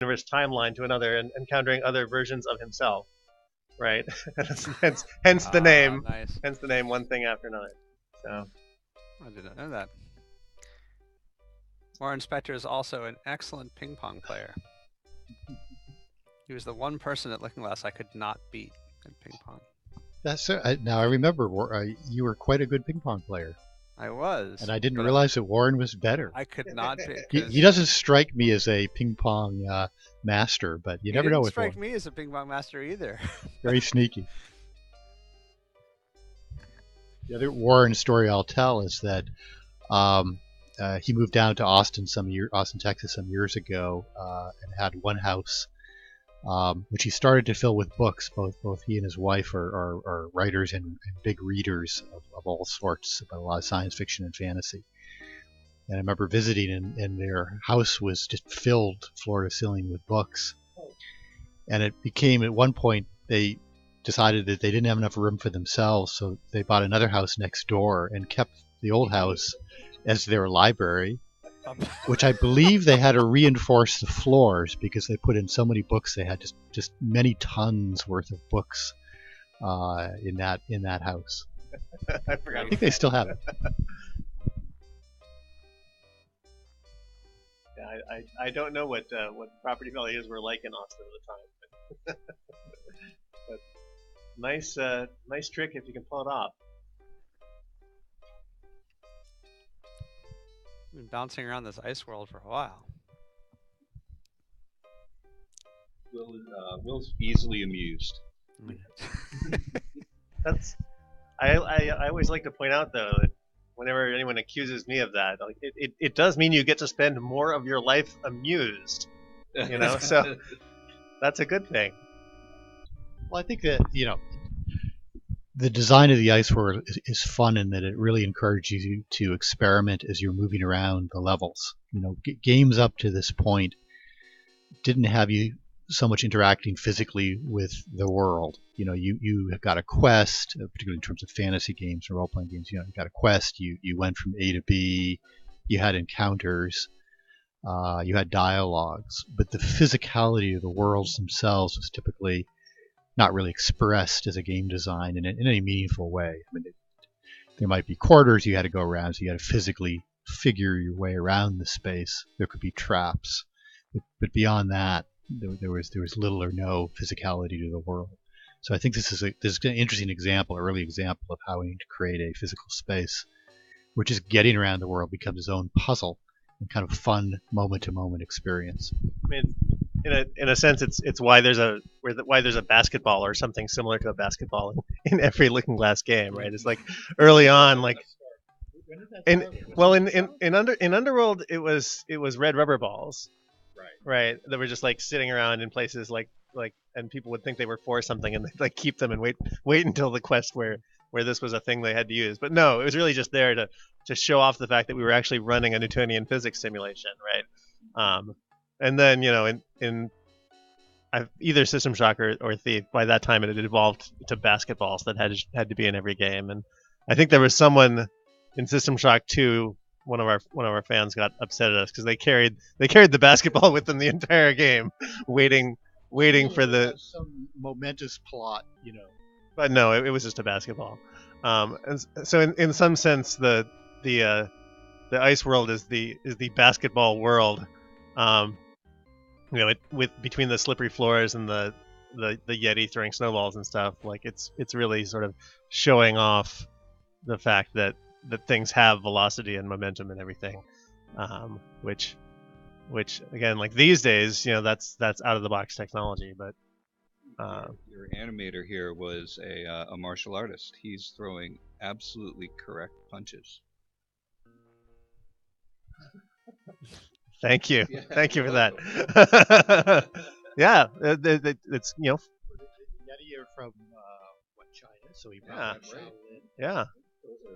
universe timeline to another and encountering other versions of himself, right? hence the Ah, name, nice. hence the name One Thing After Another. So I did not know that. Warren Spector is also an excellent ping pong player. He was the one person at Looking Glass I could not beat in ping pong. Now I remember you were quite a good ping pong player, I was, and I didn't but realize that Warren was better. I could not be. He doesn't strike me as a ping pong master, but you never know didn't with strike Warren. me as a ping pong master either. Very sneaky. The other Warren story I'll tell is that he moved down to Austin, Texas, some years ago, and had one house, which he started to fill with books. Both he and his wife are writers and big readers of all sorts, about a lot of science fiction and fantasy. And I remember visiting, and their house was just filled floor to ceiling with books. And it became, at one point, they decided that they didn't have enough room for themselves, so they bought another house next door and kept the old house as their library, which I believe they had to reinforce the floors because they put in so many books. They had just many tons worth of books in that house. I forgot. I think they still have it. Yeah, I don't know what property values were like in Austin at the time. But nice trick if you can pull it off. I've been bouncing around this ice world for a while. Will's easily amused. I always like to point out though that whenever anyone accuses me of that, like it does mean you get to spend more of your life amused. So that's a good thing. Well, I think that the design of the ice world is fun in that it really encourages you to experiment as you're moving around the levels. Games up to this point didn't have you so much interacting physically with the world. You have got a quest, particularly in terms of fantasy games or role-playing games. You got a quest. You went from A to B. You had encounters. You had dialogues, but the physicality of the worlds themselves was typically not really expressed as a game design in any meaningful way. I mean, there might be corridors you had to go around, so you had to physically figure your way around the space. There could be traps, but beyond that, there was little or no physicality to the world. So I think this is an interesting example, early example of how we need to create a physical space where just getting around the world becomes its own puzzle and kind of fun moment-to-moment experience. I mean, in a sense, it's why there's a basketball or something similar to a basketball in every Looking Glass game, right? It's like early on, like in Underworld, it was red rubber balls, right? That were just like sitting around in places like, and people would think they were for something, and they'd like keep them and wait until the quest where this was a thing they had to use. But no, it was really just there to show off the fact that we were actually running a Newtonian physics simulation, right? And then in either System Shock or Thief, by that time it had evolved to basketballs that had to be in every game. And I think there was someone in System Shock 2, one of our fans got upset at us because they carried the basketball with them the entire game, waiting for the some momentous plot, But no, it was just a basketball. And so in some sense, the ice world is the basketball world. With between the slippery floors and the Yeti throwing snowballs and stuff, like it's really sort of showing off the fact that things have velocity and momentum and everything, which again, like these days, that's out of the box technology. But your animator here was a martial artist. He's throwing absolutely correct punches. Thank you for that. Yeah, it's Yeti are from China, so he brought Shaolin. Yeah,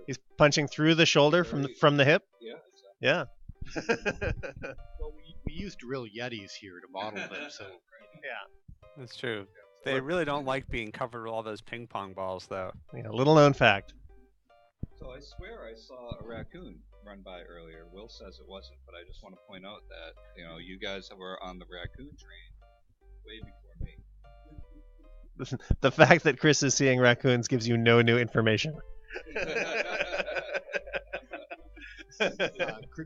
he's punching through the shoulder from the hip. Yeah, exactly. Yeah. Well, we used real Yetis here to model them, so Yeah, That's true. They really don't like being covered with all those ping pong balls, though. little known fact. So I swear I saw a raccoon. run by earlier. Will says it wasn't, but I just want to point out that you guys were on the raccoon train way before me. The fact that Chris is seeing raccoons gives you no new information.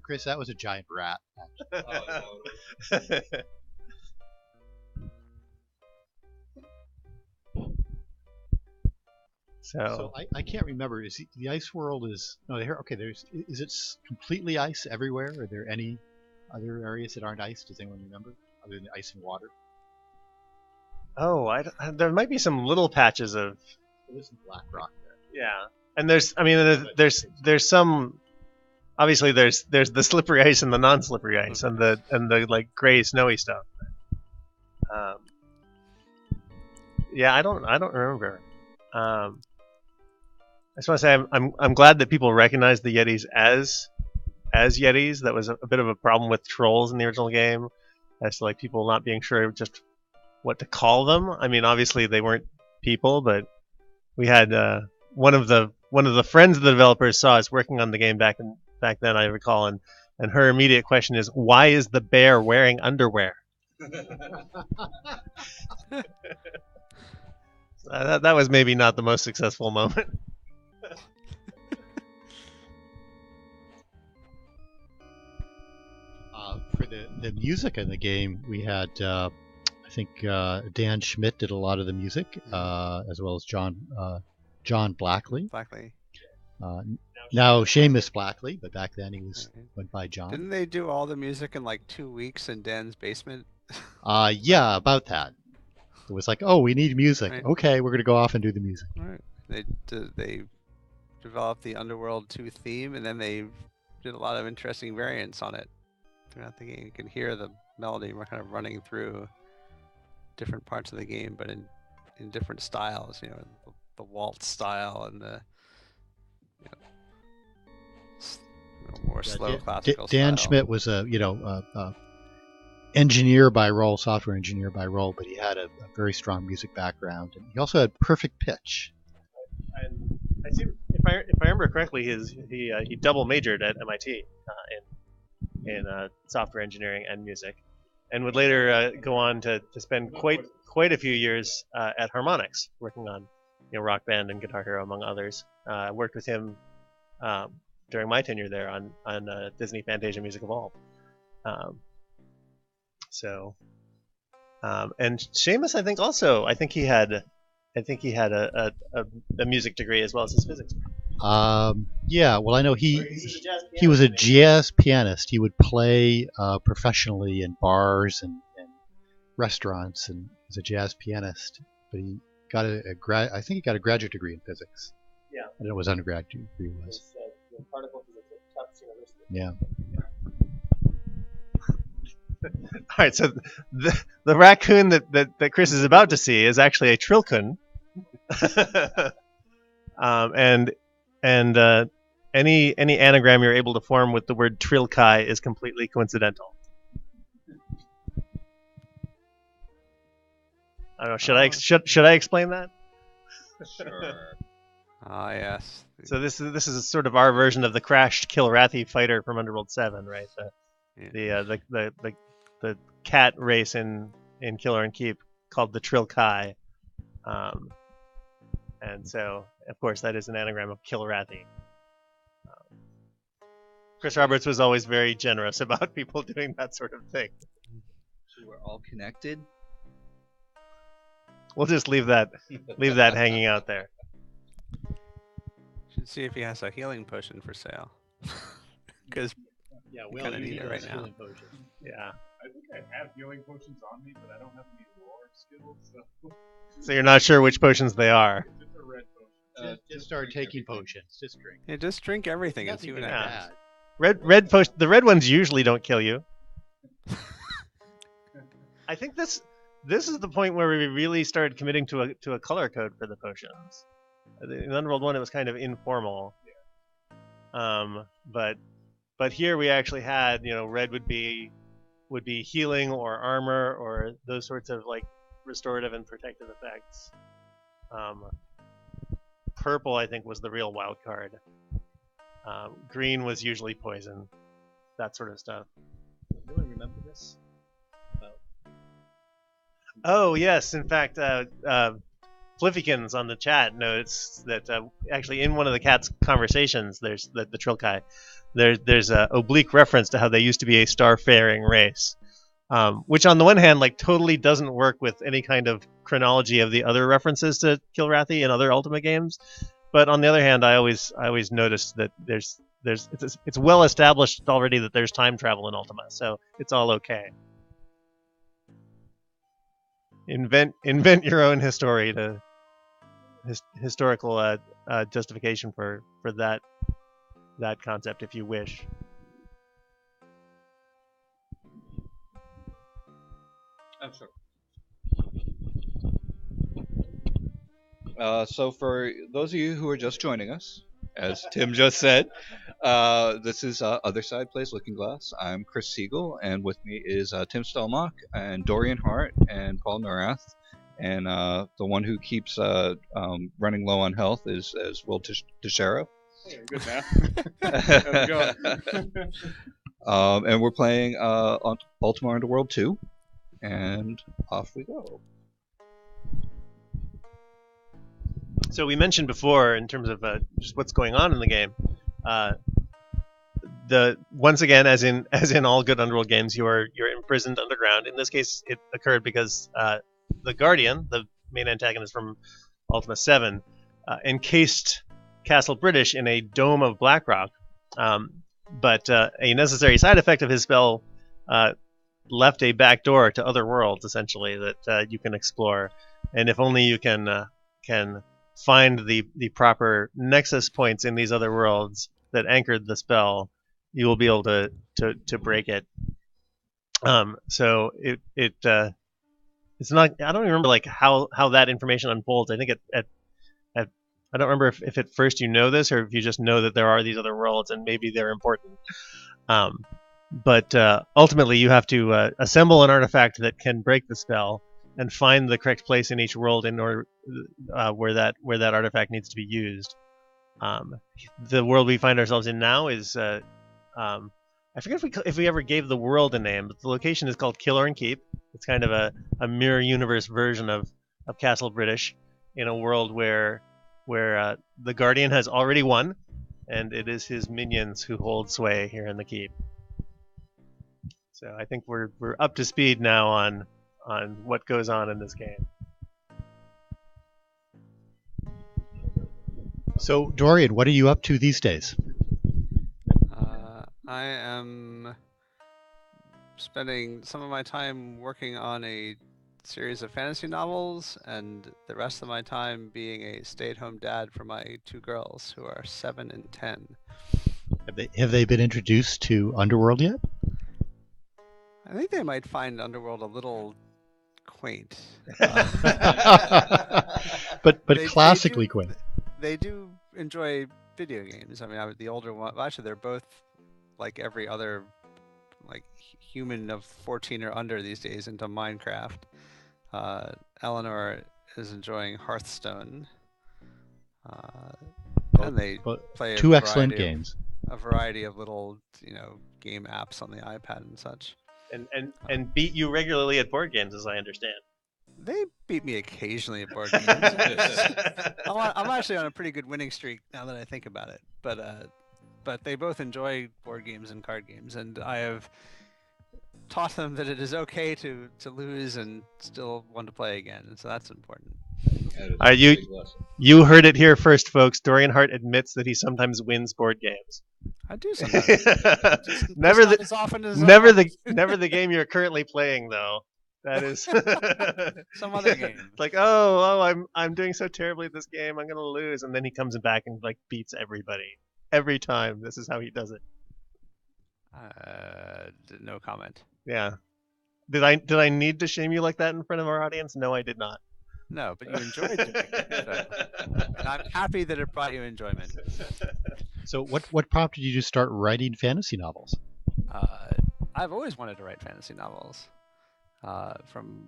Chris, that was a giant rat. So I can't remember. Is the ice world is no? Okay, is it completely ice everywhere? Are there any other areas that aren't ice? Does anyone remember, other than ice and water? Oh, there might be some little patches of. There's some black rock there. Yeah, and there's some. Obviously, there's the slippery ice and the non-slippery ice, and the like gray snowy stuff. Yeah, I don't remember. I just want to say I'm glad that people recognize the Yetis as Yetis. That was a bit of a problem with trolls in the original game, as to like people not being sure just what to call them. I mean, obviously they weren't people, but we had one of the friends of the developers saw us working on the game back then, I recall, and her immediate question is, why is the bear wearing underwear? That was maybe not the most successful moment. For the music in the game, we had I think Dan Schmidt did a lot of the music, as well as John Blackley. Now Seamus Blackley, but back then he went by John. Didn't they do all the music in like 2 weeks in Dan's basement? Yeah, about that. It was like, oh, we need music. Right. Okay, we're gonna go off and do the music. Right. They developed the Underworld 2 theme, and then they did a lot of interesting variants on it throughout the game. You can hear the melody kind of running through different parts of the game, but in different styles. The waltz style and the more slow classical Dan style. Schmidt was a engineer by role, software engineer by role, but he had a very strong music background, and he also had perfect pitch. And I see, if I remember correctly, he double majored at MIT in software engineering and music, and would later go on to spend quite a few years at Harmonix, working on Rock Band and Guitar Hero among others. I worked with him during my tenure there on Disney Fantasia Music Evolved. And Seamus, I think he had a music degree as well as his physics. Yeah, well, I know he was a jazz pianist. He would play professionally in bars and restaurants, and was a jazz pianist. But he got I think he got a graduate degree in physics. Yeah, I don't know what his undergraduate degree was. Particle physics at Tufts University. Yeah. All right, so the raccoon that Chris is about to see is actually a trilcoon, and any anagram you're able to form with the word trilkai is completely coincidental. I don't know. Should I explain that? Sure. Ah, yes. So this is sort of our version of the crashed Kilrathi fighter from Underworld 7, right? The cat race in Killer and Keep called the Trilkai, and so of course that is an anagram of Kilrathi. Chris Roberts was always very generous about people doing that sort of thing. So we're all connected. We'll just leave that hanging out there. Should see if he has a healing potion for sale. Because we kind of need it right now. Yeah. I think I have healing potions on me, but I don't have any lore skills, So you're not sure which potions they are. Just a red potion. Just start taking potions. Just drink. Yeah, just drink everything and see what happens. Red potion. The red ones usually don't kill you. I think this is the point where we really started committing to a color code for the potions. In Underworld 1, it was kind of informal. But here we actually had, red would be healing or armor or those sorts of like restorative and protective effects. Purple, I think, was the real wild card. Green was usually poison. That sort of stuff. Anyone remember this? Oh yes, in fact, Fliffykins on the chat notes that actually in one of the cat's conversations, there's the Trilkai. There's a oblique reference to how they used to be a star-faring race, which on the one hand, like, totally doesn't work with any kind of chronology of the other references to Kilrathi in other Ultima games. But on the other hand, I always noticed that it's well established already that there's time travel in Ultima, so it's all okay. Invent your own historical justification for that concept if you wish. I'm sorry. So for those of you who are just joining us, as Tim just said, this is OtherSide Plays Looking Glass. I'm Chris Siegel, and with me is Tim Stelmach and Dorian Hart and Paul Norath. And the one who keeps running low on health is Will Teixeira. Hey, good now. How's it going? And we're playing Ultima Underworld 2, and off we go. So we mentioned before, in terms of just what's going on in the game, once again, as in all good Underworld games, you're imprisoned underground. In this case, it occurred because the Guardian, the main antagonist from Ultima 7, encased Castle British in a dome of Blackrock. But a necessary side effect of his spell left a back door to other worlds, essentially, that you can explore. And if only you can find the proper nexus points in these other worlds that anchored the spell, you will be able to break it. So it's not. I don't remember like how that information unfolds. I think I don't remember if at first you know this or if you just know that there are these other worlds and maybe they're important. But ultimately, you have to assemble an artifact that can break the spell and find the correct place in each world in order where that artifact needs to be used. The world we find ourselves in now is I forget if we ever gave the world a name, but the location is called Killorn Keep. It's kind of a mirror universe version of Castle British in a world where the Guardian has already won, and it is his minions who hold sway here in the keep. So I think we're up to speed now on what goes on in this game. So, Dorian, what are you up to these days? I am spending some of my time working on a series of fantasy novels, and the rest of my time being a stay-at-home dad for my two girls, who are 7 and 10. Have they been introduced to Underworld yet? I think they might find Underworld a little quaint. but classically quaint. They do enjoy video games. I mean, the older one. Well, actually, they're both like every other like human of 14 or under these days into Minecraft. Eleanor is enjoying Hearthstone. And they play two excellent games. A variety of little, game apps on the iPad and such. And beat you regularly at board games, as I understand. They beat me occasionally at board games. I'm actually on a pretty good winning streak now that I think about it. But they both enjoy board games and card games, and I have taught them that it is okay to lose and still want to play again, and so that's important. You heard it here first, folks. Dorian Hart admits that he sometimes wins board games. I do sometimes. Never as often as never the game you're currently playing, though. That is some other game. Like, I'm doing so terribly at this game, I'm gonna lose, and then he comes back and like beats everybody every time. This is how he does it. No comment. Yeah. Did I need to shame you like that in front of our audience? No, I did not. No, but you enjoyed doing it. And I'm happy that it brought you enjoyment. So what prompted you to start writing fantasy novels? I've always wanted to write fantasy novels. From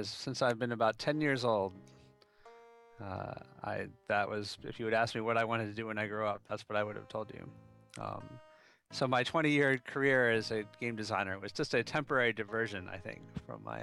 since I've been about 10 years old. That was, if you would ask me what I wanted to do when I grew up, that's what I would have told you. So my 20-year career as a game designer was just a temporary diversion, I think, from my